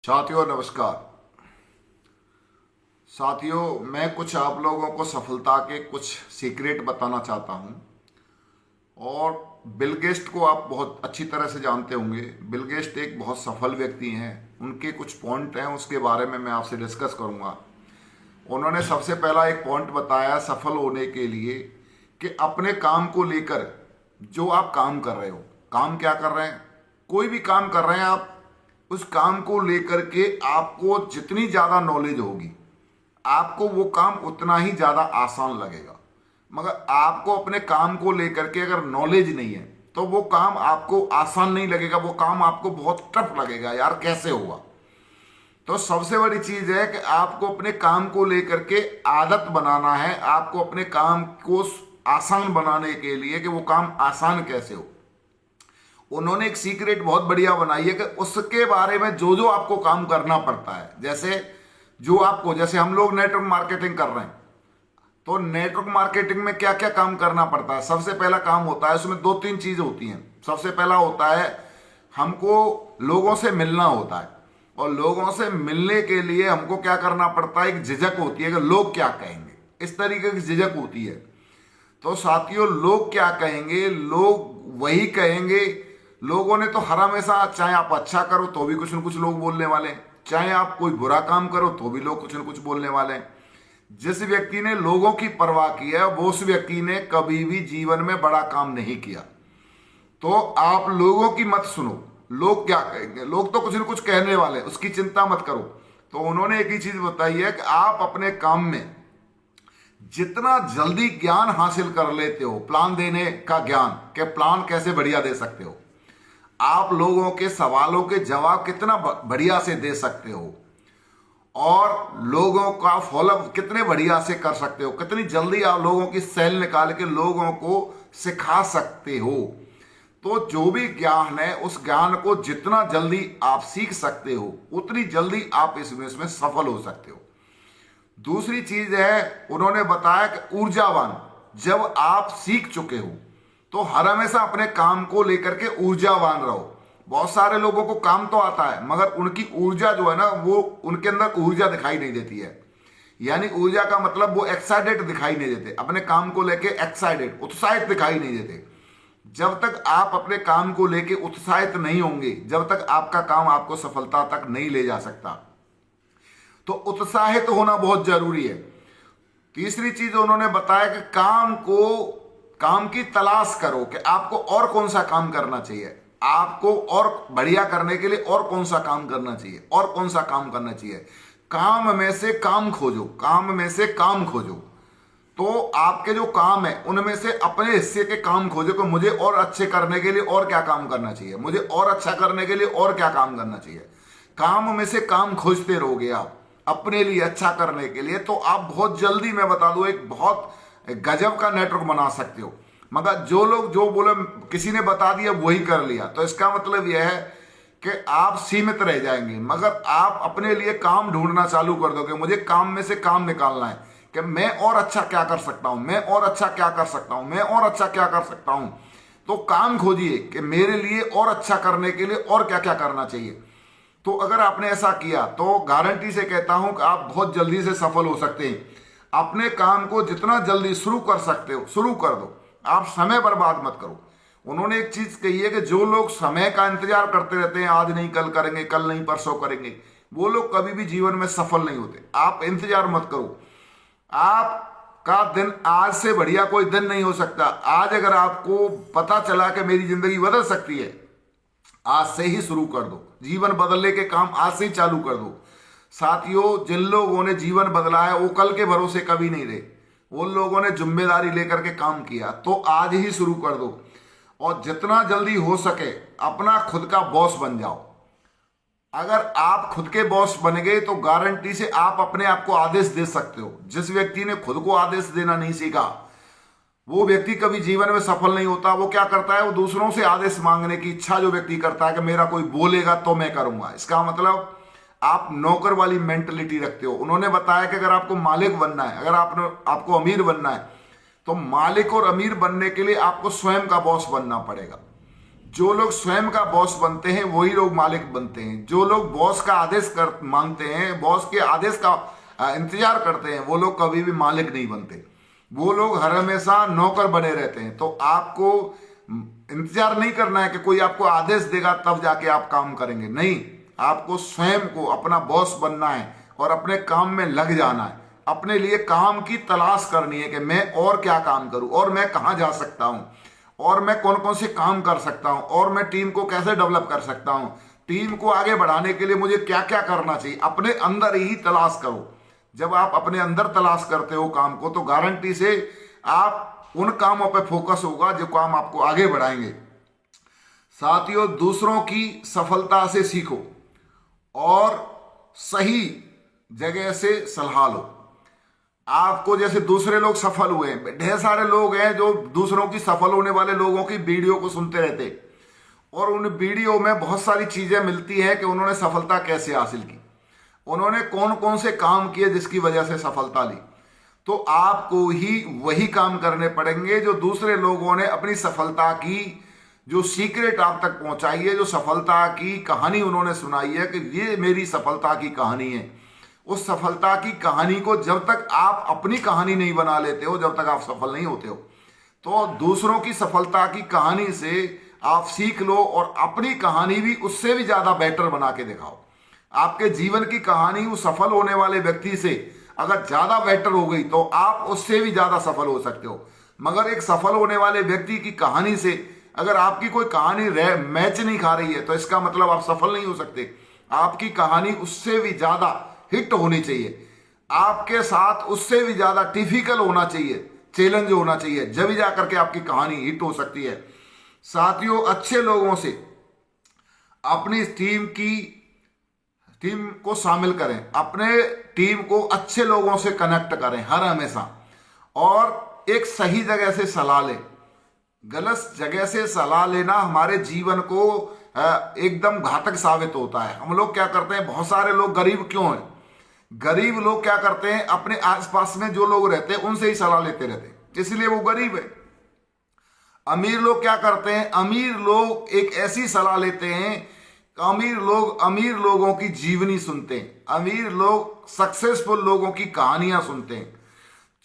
साथियों नमस्कार। साथियों, मैं कुछ आप लोगों को सफलता के कुछ सीक्रेट बताना चाहता हूं। और बिल गेट्स को आप बहुत अच्छी तरह से जानते होंगे। बिल गेट्स एक बहुत सफल व्यक्ति हैं। उनके कुछ पॉइंट हैं, उसके बारे में मैं आपसे डिस्कस करूंगा। उन्होंने सबसे पहला एक पॉइंट बताया सफल होने के लिए कि अपने काम को लेकर जो आप काम कर रहे हो, काम क्या कर रहे हैं, कोई भी काम कर रहे हैं आप, उस काम को लेकर के आपको जितनी ज़्यादा नॉलेज होगी आपको वो काम उतना ही ज़्यादा आसान लगेगा। मगर आपको अपने काम को लेकर के अगर नॉलेज नहीं है तो वो काम आपको आसान नहीं लगेगा, वो काम आपको बहुत टफ लगेगा। यार कैसे होगा? तो सबसे बड़ी चीज है कि आपको अपने काम को लेकर के आदत बनाना है। आपको अपने काम को आसान बनाने के लिए कि वो काम आसान कैसे हो, उन्होंने एक सीक्रेट बहुत बढ़िया बनाई है कि उसके बारे में जो जो आपको काम करना पड़ता है। जैसे हम लोग नेटवर्क मार्केटिंग कर रहे हैं, तो नेटवर्क मार्केटिंग में क्या क्या काम करना पड़ता है। सबसे पहला काम होता है, उसमें दो तीन चीजें होती हैं। सबसे पहला होता है हमको लोगों से मिलना होता है, और लोगों से मिलने के लिए हमको क्या करना पड़ता है, एक झिझक होती है कि लोग क्या कहेंगे, इस तरीके की झिझक होती है। तो साथियों, लोग क्या कहेंगे, लोग वही कहेंगे। लोगों ने तो हर हमेशा, चाहे आप अच्छा करो तो भी कुछ न कुछ लोग बोलने वाले हैं, चाहे आप कोई बुरा काम करो तो भी लोग कुछ न कुछ बोलने वाले हैं। जिस व्यक्ति ने लोगों की परवाह की है वो उस व्यक्ति ने कभी भी जीवन में बड़ा काम नहीं किया। तो आप लोगों की मत सुनो, लोग क्या कहेंगे, लोग तो कुछ न कुछ कहने वाले हैं, उसकी चिंता मत करो। तो उन्होंने एक ही चीज बताई है कि आप अपने काम में जितना जल्दी ज्ञान हासिल कर लेते हो, प्लान देने का ज्ञान, के प्लान कैसे बढ़िया दे सकते हो, आप लोगों के सवालों के जवाब कितना बढ़िया से दे सकते हो, और लोगों का फॉलोअप कितने बढ़िया से कर सकते हो, कितनी जल्दी आप लोगों की सेल निकाल के लोगों को सिखा सकते हो। तो जो भी ज्ञान है उस ज्ञान को जितना जल्दी आप सीख सकते हो उतनी जल्दी आप इसमें सफल हो सकते हो। दूसरी चीज है, उन्होंने बताया कि ऊर्जावान, जब आप सीख चुके हो तो हर हमेशा अपने काम को लेकर के ऊर्जावान रहो। बहुत सारे लोगों को काम तो आता है मगर उनकी ऊर्जा जो है ना, वो उनके अंदर ऊर्जा दिखाई नहीं देती है। यानी ऊर्जा का मतलब वो एक्साइटेड दिखाई नहीं देते, अपने काम को लेके एक्साइटेड, उत्साहित दिखाई नहीं देते। जब तक आप अपने काम को लेके उत्साहित नहीं होंगे, जब तक आपका काम आपको सफलता तक नहीं ले जा सकता। तो उत्साहित होना बहुत जरूरी है। तीसरी चीज उन्होंने बताया कि काम की तलाश करो कि आपको और कौन सा काम करना चाहिए, आपको और बढ़िया करने के लिए और कौन सा काम करना चाहिए, और कौन सा काम करना चाहिए। काम में से काम खोजो, काम में से काम खोजो। तो आपके जो काम है उनमें से अपने हिस्से के काम खोजो कि मुझे और अच्छे करने के लिए और क्या काम करना चाहिए, मुझे और अच्छा करने के लिए और क्या काम करना चाहिए। काम में से काम खोजते रहोगे आप अपने लिए अच्छा करने के लिए, तो आप बहुत जल्दी, मैं बता दूं, एक बहुत गजब का नेटवर्क बना सकते हो। मगर जो लोग जो बोले किसी ने बता दिया वही कर लिया, तो इसका मतलब यह है कि आप सीमित रह जाएंगे। मगर आप अपने लिए काम ढूंढना चालू कर दोगे, मुझे काम में से काम निकालना है कि मैं और अच्छा क्या कर सकता हूं, मैं और अच्छा क्या कर सकता हूं, मैं और अच्छा क्या कर सकता हूं। तो काम खोजिए कि मेरे लिए और अच्छा करने के लिए और क्या क्या करना चाहिए। तो अगर आपने ऐसा किया तो गारंटी से कहता हूं कि आप बहुत जल्दी से सफल हो सकते हैं। अपने काम को जितना जल्दी शुरू कर सकते हो शुरू कर दो, आप समय बर्बाद मत करो। उन्होंने एक चीज कही है कि जो लोग समय का इंतजार करते रहते हैं, आज नहीं कल करेंगे, कल नहीं परसों करेंगे, वो लोग कभी भी जीवन में सफल नहीं होते। आप इंतजार मत करो, आपका दिन आज से बढ़िया कोई दिन नहीं हो सकता। आज अगर आपको पता चला कि मेरी जिंदगी बदल सकती है, आज से ही शुरू कर दो। जीवन बदलने के काम आज से ही चालू कर दो। साथियों, जिन लोगों ने जीवन बदला है वो कल के भरोसे कभी नहीं रहे, उन लोगों ने जिम्मेदारी लेकर के काम किया। तो आज ही शुरू कर दो, और जितना जल्दी हो सके अपना खुद का बॉस बन जाओ। अगर आप खुद के बॉस बन गए तो गारंटी से आप अपने आप को आदेश दे सकते हो। जिस व्यक्ति ने खुद को आदेश देना नहीं सीखा वो व्यक्ति कभी जीवन में सफल नहीं होता। वो क्या करता है, वो दूसरों से आदेश मांगने की इच्छा जो व्यक्ति करता है कि मेरा कोई बोलेगा तो मैं करूंगा। इसका मतलब आप नौकर वाली मेंटलिटी रखते हो। उन्होंने बताया कि अगर आपको मालिक बनना है, अगर आपको अमीर बनना है, तो मालिक और अमीर बनने के लिए आपको स्वयं का बॉस बनना पड़ेगा। जो लोग स्वयं का बॉस बनते हैं वही लोग मालिक बनते हैं। जो लोग बॉस का आदेश कर मांगते हैं, बॉस के आदेश का इंतजार करते हैं, वो लोग कभी भी मालिक नहीं बनते। वो लोग हर हमेशा नौकर बने रहते हैं। तो आपको इंतजार नहीं करना है कि कोई आपको आदेश देगा तब जाके आप काम करेंगे, नहीं। आपको स्वयं को अपना बॉस बनना है और अपने काम में लग जाना है। अपने लिए काम की तलाश करनी है कि मैं और क्या काम करूं, और मैं कहां जा सकता हूं, और मैं कौन कौन से काम कर सकता हूं, और मैं टीम को कैसे डेवलप कर सकता हूं, टीम को आगे बढ़ाने के लिए मुझे क्या क्या करना चाहिए। अपने अंदर ही तलाश करो। जब आप अपने अंदर तलाश करते हो काम को, तो गारंटी से आप उन कामों पे फोकस होगा जो काम आपको आगे बढ़ाएंगे। साथियों, दूसरों की सफलता से सीखो और सही जगह से सलाह लो। आपको जैसे दूसरे लोग सफल हुए हैं, ढेर सारे लोग हैं जो दूसरों की सफल होने वाले लोगों की वीडियो को सुनते रहते, और उन वीडियो में बहुत सारी चीजें मिलती हैं कि उन्होंने सफलता कैसे हासिल की, उन्होंने कौन कौन से काम किए जिसकी वजह से सफलता ली। तो आपको ही वही काम करने पड़ेंगे जो दूसरे लोगों ने अपनी सफलता की जो सीक्रेट आप तक पहुंचाई है, जो सफलता की कहानी उन्होंने सुनाई है कि ये मेरी सफलता की कहानी है। उस सफलता की कहानी को जब तक आप अपनी कहानी नहीं बना लेते हो, जब तक आप सफल नहीं होते हो। तो दूसरों की सफलता की कहानी से आप सीख लो और अपनी कहानी भी उससे भी ज्यादा बेटर बना के दिखाओ। आपके जीवन की कहानी उस सफल होने वाले व्यक्ति से अगर ज्यादा बेटर हो गई तो आप उससे भी ज्यादा सफल हो सकते हो। मगर एक सफल होने वाले व्यक्ति की कहानी से अगर आपकी कोई कहानी मैच नहीं खा रही है तो इसका मतलब आप सफल नहीं हो सकते। आपकी कहानी उससे भी ज्यादा हिट होनी चाहिए, आपके साथ उससे भी ज्यादा टिपिकल होना चाहिए, चैलेंज होना चाहिए, जब भी जाकर के आपकी कहानी हिट हो सकती है। साथियों, अच्छे लोगों से अपनी टीम को शामिल करें, अपने टीम को अच्छे लोगों से कनेक्ट करें हर हमेशा, और एक सही जगह से सलाह लें। गलत जगह से सलाह लेना हमारे जीवन को एकदम घातक साबित होता है। हम लोग क्या करते हैं, बहुत सारे लोग गरीब क्यों हैं, गरीब लोग क्या करते हैं, अपने आसपास में जो लोग रहते हैं उनसे ही सलाह लेते रहते हैं, इसलिए वो गरीब है। अमीर लोग क्या करते हैं, अमीर लोग एक ऐसी सलाह लेते हैं, अमीर लोगों की जीवनी सुनते हैं, अमीर लोग सक्सेसफुल लोगों की कहानियां सुनते हैं।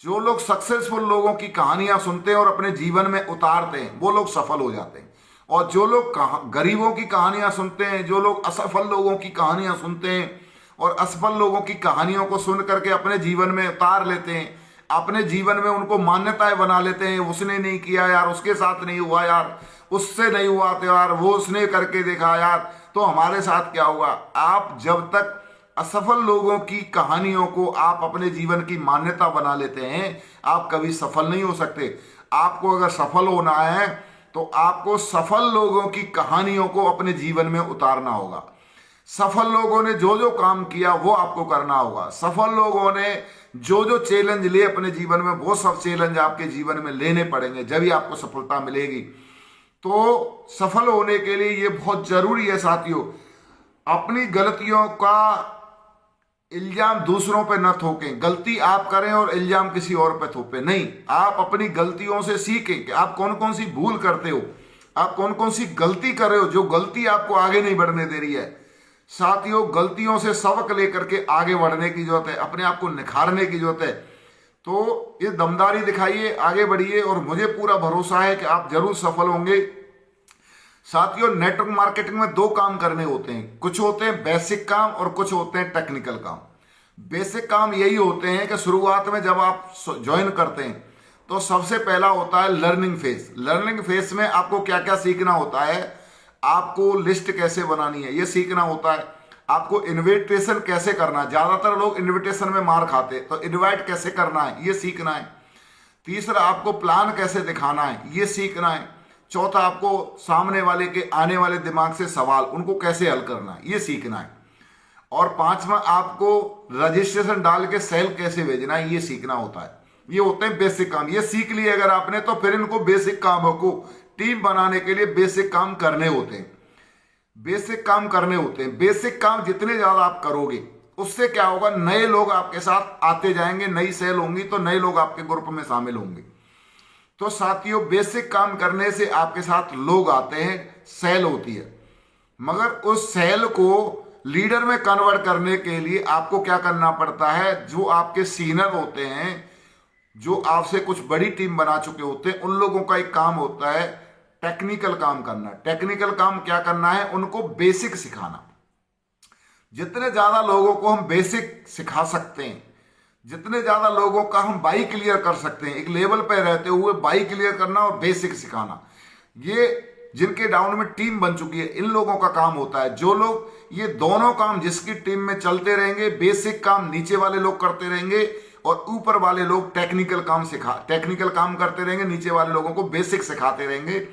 जो लोग सक्सेसफुल लोगों की कहानियां सुनते हैं और अपने जीवन में उतारते हैं वो लोग सफल हो जाते हैं। और जो लोग गरीबों की कहानियां सुनते हैं, जो लोग असफल लोगों की कहानियां सुनते हैं और असफल लोगों की कहानियों को सुन करके अपने जीवन में उतार लेते हैं, अपने जीवन में उनको मान्यताएं बना लेते हैं, उसने नहीं किया यार, उसके साथ नहीं हुआ यार, उससे नहीं हुआ तो यार वो उसने करके देखा यार, तो हमारे साथ क्या होगा। आप जब तक असफल लोगों की कहानियों को आप अपने जीवन की मान्यता बना लेते हैं, आप कभी सफल नहीं हो सकते। आपको अगर सफल होना है तो आपको सफल लोगों की कहानियों को अपने जीवन में उतारना होगा। सफल लोगों ने जो जो काम किया वो आपको करना होगा। सफल लोगों ने जो जो चैलेंज लिए अपने जीवन में, वो सब चैलेंज आपके जीवन में लेने पड़ेंगे, जब ही आपको सफलता मिलेगी। तो सफल होने के लिए ये बहुत जरूरी है साथियों, अपनी गलतियों का इल्जाम दूसरों पे न थोकें। गलती आप करें और इल्जाम किसी और पे थोपे नहीं। आप अपनी गलतियों से सीखें कि आप कौन कौन सी भूल करते हो, आप कौन कौन सी गलती कर रहे हो जो गलती आपको आगे नहीं बढ़ने दे रही है। साथियों, गलतियों से सबक लेकर के आगे बढ़ने की जरूरत है, अपने आप को निखारने की जरूरत है। तो ये दमदारी दिखाइए, आगे बढ़िए, और मुझे पूरा भरोसा है कि आप जरूर सफल होंगे। साथियों, नेटवर्क मार्केटिंग में दो काम करने होते हैं, कुछ होते हैं बेसिक काम और कुछ होते हैं टेक्निकल काम। बेसिक काम यही होते हैं कि शुरुआत में जब आप ज्वाइन करते हैं तो सबसे पहला होता है लर्निंग फेज। लर्निंग फेज में आपको क्या क्या सीखना होता है, आपको लिस्ट कैसे बनानी है ये सीखना होता है, आपको इन्विटेशन कैसे करना है, ज्यादातर लोग इन्विटेशन में मार खाते हैं, तो इन्वाइट कैसे करना है ये सीखना है। तीसरा, आपको प्लान कैसे दिखाना है ये सीखना है। चौथा, आपको सामने वाले के आने वाले दिमाग से सवाल उनको कैसे हल करना है ये सीखना है। और पांचवा, आपको रजिस्ट्रेशन डाल के सेल कैसे भेजना है ये सीखना होता है। ये होते हैं बेसिक काम। ये सीख लिए अगर आपने तो फिर इनको बेसिक कामों को टीम बनाने के लिए बेसिक काम करने होते हैं। बेसिक काम करने होते हैं। बेसिक काम जितने ज्यादा आप करोगे उससे क्या होगा, नए लोग आपके साथ आते जाएंगे, नई सेल होंगी तो नए लोग आपके ग्रुप में शामिल होंगे। तो साथियों, बेसिक काम करने से आपके साथ लोग आते हैं, सेल होती है, मगर उस सेल को लीडर में कन्वर्ट करने के लिए आपको क्या करना पड़ता है, जो आपके सीनियर होते हैं, जो आपसे कुछ बड़ी टीम बना चुके होते हैं, उन लोगों का एक काम होता है टेक्निकल काम करना। टेक्निकल काम क्या करना है, उनको बेसिक सिखाना। जितने ज्यादा लोगों को हम बेसिक सिखा सकते हैं, जितने ज्यादा लोगों का हम बाई क्लियर कर सकते हैं, एक लेवल पे रहते हुए बाई क्लियर करना और बेसिक सिखाना, ये जिनके डाउन में टीम बन चुकी है इन लोगों का काम होता है। जो लोग ये दोनों काम जिसकी टीम में चलते रहेंगे, बेसिक काम नीचे वाले लोग करते रहेंगे और ऊपर वाले लोग टेक्निकल काम करते रहेंगे, नीचे वाले लोगों को बेसिक सिखाते रहेंगे,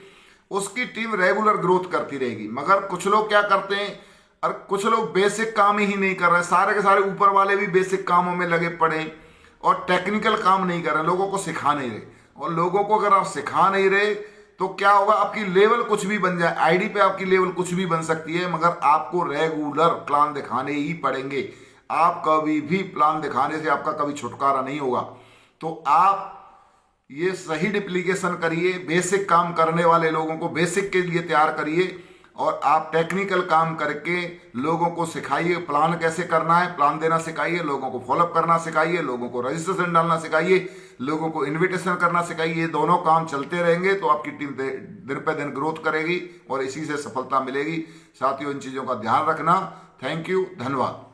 उसकी टीम रेगुलर ग्रोथ करती रहेगी। मगर कुछ लोग क्या करते हैं, और कुछ लोग बेसिक काम ही नहीं कर रहे, सारे के सारे ऊपर वाले भी बेसिक कामों में लगे पड़े और टेक्निकल काम नहीं कर रहे, लोगों को सिखा नहीं रहे। और लोगों को अगर आप सिखा नहीं रहे तो क्या होगा, आपकी लेवल कुछ भी बन जाए, आईडी पे आपकी लेवल कुछ भी बन सकती है, मगर आपको रेगुलर प्लान दिखाने ही पड़ेंगे। आप कभी भी प्लान दिखाने से आपका कभी छुटकारा नहीं होगा। तो आप ये सही डिप्लीकेशन करिए, बेसिक काम करने वाले लोगों को बेसिक के लिए तैयार करिए और आप टेक्निकल काम करके लोगों को सिखाइए प्लान कैसे करना है, प्लान देना सिखाइए, लोगों को फॉलोअप करना सिखाइए, लोगों को रजिस्ट्रेशन डालना सिखाइए, लोगों को इनविटेशन करना सिखाइए। ये दोनों काम चलते रहेंगे तो आपकी टीम दिन पे दिन ग्रोथ करेगी और इसी से सफलता मिलेगी। साथियों, इन चीज़ों का ध्यान रखना। थैंक यू, धन्यवाद।